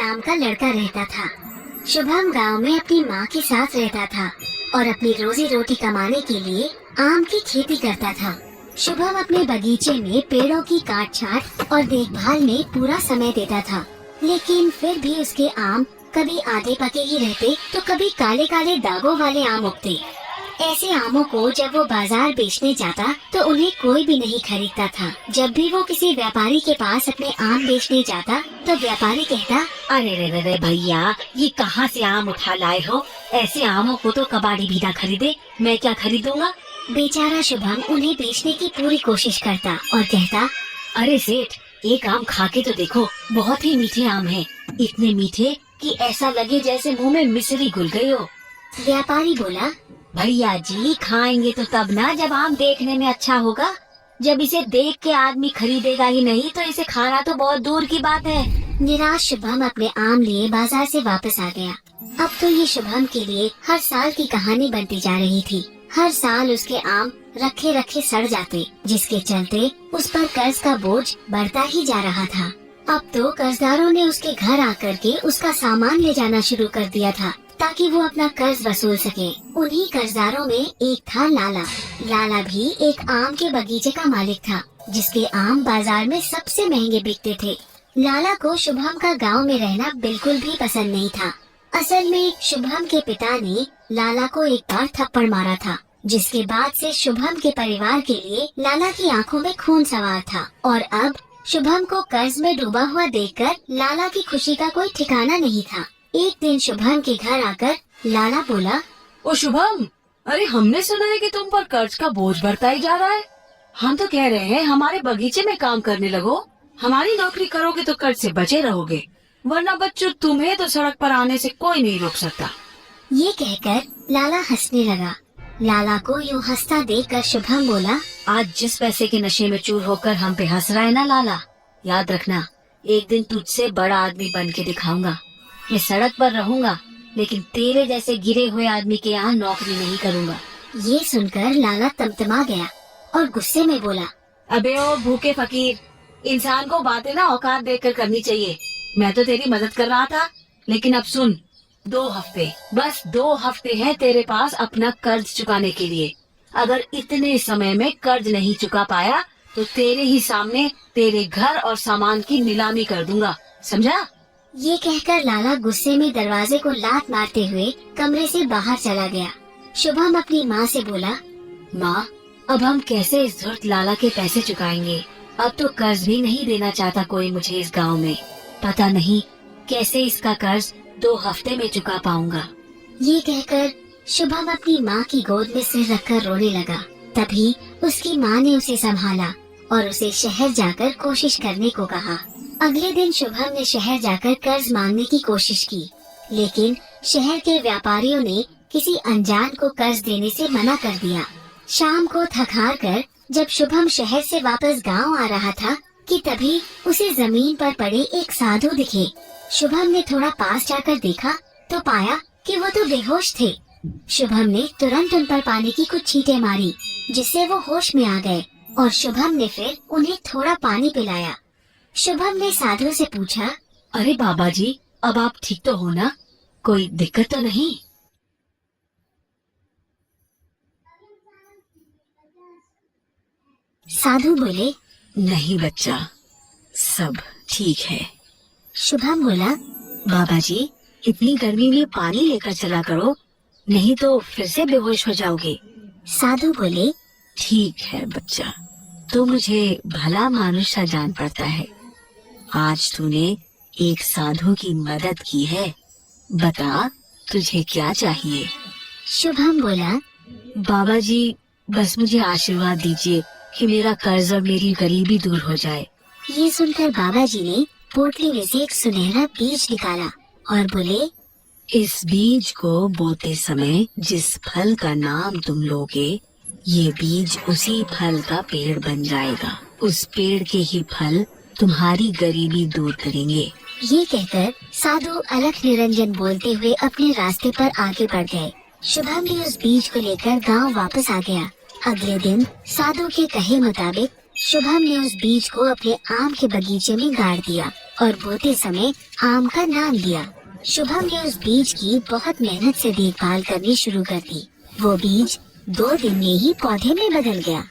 नाम का लड़का रहता था। शुभम गांव में अपनी माँ के साथ रहता था और अपनी रोजी रोटी कमाने के लिए आम की खेती करता था। शुभम अपने बगीचे में पेड़ों की काट छांट और देखभाल में पूरा समय देता था, लेकिन फिर भी उसके आम कभी आधे पके ही रहते तो कभी काले काले दागों वाले आम उगते। ऐसे आमों को जब वो बाजार बेचने जाता तो उन्हें कोई भी नहीं खरीदता था। जब भी वो किसी व्यापारी के पास अपने आम बेचने जाता तो व्यापारी कहता, अरे रे रे रे भैया, ये कहाँ से आम उठा लाए हो? ऐसे आमों को तो कबाड़ी भी ना खरीदे, मैं क्या खरीदूंगा? बेचारा शुभम उन्हें बेचने की पूरी कोशिश करता और कहता, अरे सेठ, एक आम खा के तो देखो, बहुत ही मीठे आम हैं, इतने मीठे कि ऐसा लगे जैसे मुंह में मिश्री घुल गई हो। व्यापारी बोला, भैया जी, खाएंगे तो तब ना जब आम देखने में अच्छा होगा। जब इसे देख के आदमी खरीदेगा ही नहीं तो इसे खाना तो बहुत दूर की बात है। निराश शुभम अपने आम लिए बाजार से वापस आ गया। अब तो ये शुभम के लिए हर साल की कहानी बनती जा रही थी। हर साल उसके आम रखे रखे सड़ जाते, जिसके चलते उस पर कर्ज का बोझ बढ़ता ही जा रहा था। अब तो कर्जदारों ने उसके घर आकर के उसका सामान ले जाना शुरू कर दिया था ताकि वो अपना कर्ज वसूल सके। उन्हीं कर्जदारों में एक था लाला। लाला भी एक आम के बगीचे का मालिक था, जिसके आम बाजार में सबसे महंगे बिकते थे। लाला को शुभम का गांव में रहना बिल्कुल भी पसंद नहीं था। असल में शुभम के पिता ने लाला को एक बार थप्पड़ मारा था, जिसके बाद से शुभम के परिवार के लिए लाला की आंखों में खून सवार था। और अब शुभम को कर्ज में डूबा हुआ देखकर लाला की खुशी का कोई ठिकाना नहीं था। एक दिन शुभम के घर आकर लाला बोला, ओ शुभम, अरे हमने सुना है कि तुम पर कर्ज का बोझ बढ़ता ही जा रहा है। हम तो कह रहे हैं हमारे बगीचे में काम करने लगो। हमारी नौकरी करोगे तो कर्ज से बचे रहोगे, वरना बच्चों तुम्हें तो सड़क पर आने से कोई नहीं रोक सकता। ये कहकर लाला हंसने लगा। लाला को यूँ हंसता देखकर शुभम बोला, आज जिस पैसे के नशे में चूर होकर हम पे हंस रहा है ना लाला, याद रखना, एक दिन तुझसे बड़ा आदमी बन के दिखाऊंगा। मैं सड़क पर रहूंगा, लेकिन तेरे जैसे गिरे हुए आदमी के यहाँ नौकरी नहीं करूंगा। ये सुनकर लाला तमतमा गया और गुस्से में बोला, अबे ओ भूखे फकीर, इंसान को बातें ना औकात देखकर करनी चाहिए। मैं तो तेरी मदद कर रहा था, लेकिन अब सुन, 2 हफ्ते, बस 2 हफ्ते हैं तेरे पास अपना कर्ज चुकाने के लिए। अगर इतने समय में कर्ज नहीं चुका पाया तो तेरे ही सामने तेरे घर और सामान की नीलामी कर दूंगा, समझा? ये कहकर लाला गुस्से में दरवाजे को लात मारते हुए कमरे से बाहर चला गया। शुभम अपनी माँ से बोला, माँ, अब हम कैसे इस धूर्त लाला के पैसे चुकाएंगे? अब तो कर्ज भी नहीं देना चाहता कोई मुझे इस गांव में। पता नहीं कैसे इसका कर्ज 2 हफ्ते में चुका पाऊंगा। ये कहकर शुभम अपनी माँ की गोद में सिर रखकर रोने लगा। तभी उसकी माँ ने उसे संभाला और उसे शहर जाकर कोशिश करने को कहा। अगले दिन शुभम ने शहर जाकर कर्ज मांगने की कोशिश की, लेकिन शहर के व्यापारियों ने किसी अनजान को कर्ज देने से मना कर दिया। शाम को थक हार कर जब शुभम शहर से वापस गांव आ रहा था कि तभी उसे जमीन पर पड़े एक साधु दिखे। शुभम ने थोड़ा पास जाकर देखा तो पाया कि वो तो बेहोश थे। शुभम ने तुरंत उन पर पानी की कुछ छींटे मारी, जिससे वो होश में आ गए और शुभम ने फिर उन्हें थोड़ा पानी पिलाया। शुभम ने साधु से पूछा, अरे बाबा जी, अब आप ठीक तो हो ना? कोई दिक्कत तो नहीं? साधु बोले, नहीं बच्चा, सब ठीक है। शुभम बोला, बाबा जी, इतनी गर्मी में पानी लेकर चला करो, नहीं तो फिर से बेहोश हो जाओगे। साधु बोले, ठीक है बच्चा, तो मुझे भला मानुष सा जान पड़ता है। आज तूने एक साधु की मदद की है, बता तुझे क्या चाहिए? शुभम बोला, बाबा जी, बस मुझे आशीर्वाद दीजिए कि मेरा कर्ज और मेरी गरीबी दूर हो जाए। ये सुनकर बाबा जी ने पोटली में से एक सुनहरा बीज निकाला और बोले, इस बीज को बोते समय जिस फल का नाम तुम लोगे, ये बीज उसी फल का पेड़ बन जाएगा। उस पेड़ के ही फल तुम्हारी गरीबी दूर करेंगे। ये कहकर साधु अलख निरंजन बोलते हुए अपने रास्ते पर आगे बढ़ गए। शुभम भी उस बीज को लेकर गांव वापस आ गया। अगले दिन साधु के कहे मुताबिक शुभम ने उस बीज को अपने आम के बगीचे में गाड़ दिया और बोते समय आम का नाम लिया। शुभम ने उस बीज की बहुत मेहनत से देखभाल करनी शुरू कर दी। वो बीज 2 दिन में ही पौधे में बदल गया।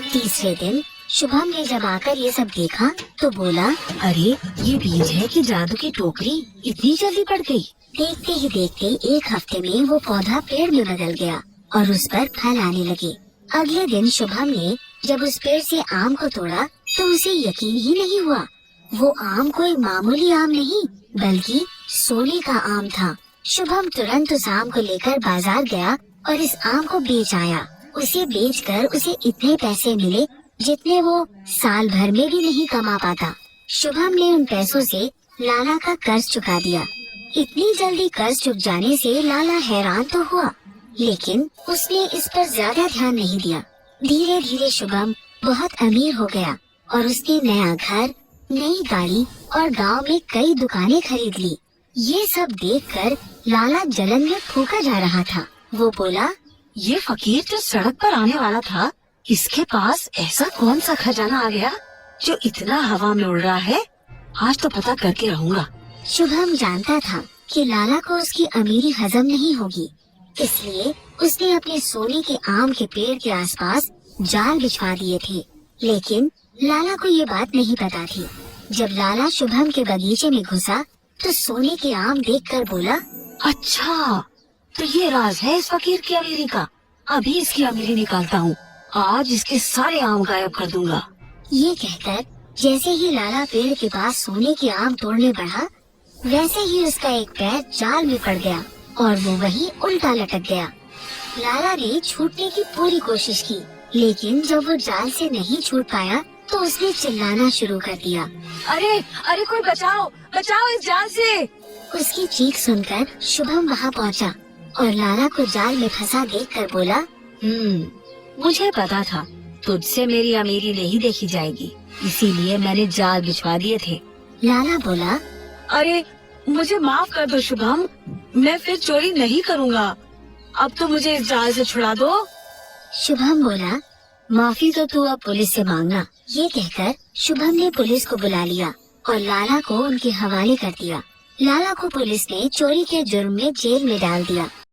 तीसरे दिन शुभम ने जब आकर ये सब देखा तो बोला, अरे ये बीज है कि जादू की टोकरी इतनी जल्दी पड़ गई। देखते ही देखते 1 हफ्ते में वो पौधा पेड़ में बदल गया और उस पर फल आने लगे। अगले दिन शुभम ने जब उस पेड़ से आम को तोड़ा तो उसे यकीन ही नहीं हुआ। वो आम कोई मामूली आम नहीं बल्कि सोने का आम था। शुभम तुरंत उस आम को लेकर बाजार गया और इस आम को बेच आया। उसे बेचकर उसे इतने पैसे मिले जितने वो साल भर में भी नहीं कमा पाता। शुभम ने उन पैसों से लाला का कर्ज चुका दिया। इतनी जल्दी कर्ज चुक जाने से लाला हैरान तो हुआ, लेकिन उसने इस पर ज्यादा ध्यान नहीं दिया। धीरे धीरे शुभम बहुत अमीर हो गया और उसने नया घर, नई गाड़ी और गांव में कई दुकानें खरीद ली। ये सब देखकर लाला जलन में फूका जा रहा था। वो बोला, ये फकीर जो सड़क पर आने वाला था, इसके पास ऐसा कौन सा खजाना आ गया जो इतना हवा में उड़ रहा है? आज तो पता करके रहूंगा। शुभम जानता था कि लाला को उसकी अमीरी हजम नहीं होगी, इसलिए उसने अपने सोने के आम के पेड़ के आसपास जाल बिछवा दिए थे। लेकिन लाला को ये बात नहीं पता थी। जब लाला शुभम के बगीचे में घुसा तो सोने के आम देखकर बोला, अच्छा, तो ये राज है इस फकीर की अमीरी का। अभी इसकी अमीरी निकालता हूँ। आज इसके सारे आम गायब कर दूंगा। ये कहकर जैसे ही लाला पेड़ के पास सोने के आम तोड़ने बढ़ा, वैसे ही उसका एक पैर जाल में पड़ गया और वो वहीं उल्टा लटक गया। लाला ने छूटने की पूरी कोशिश की, लेकिन जब वो जाल से नहीं छूट पाया तो उसने चिल्लाना शुरू कर दिया। अरे अरे, कोई बचाओ, बचाओ इस जाल से। उसकी चीख सुनकर शुभम वहाँ पहुँचा और लाला को जाल में फंसा देखकर बोला, मुझे पता था तुझसे मेरी अमीरी नहीं देखी जाएगी, इसीलिए मैंने जाल बिछवा दिए थे। लाला बोला, अरे मुझे माफ कर दो शुभम, मैं फिर चोरी नहीं करूँगा। अब तो मुझे इस जाल से छुड़ा दो। शुभम बोला, माफी तो तू अब पुलिस से मांगना। ये कहकर शुभम ने पुलिस को बुला लिया और लाला को उनके हवाले कर दिया। लाला को पुलिस ने चोरी के जुर्म में जेल में डाल दिया।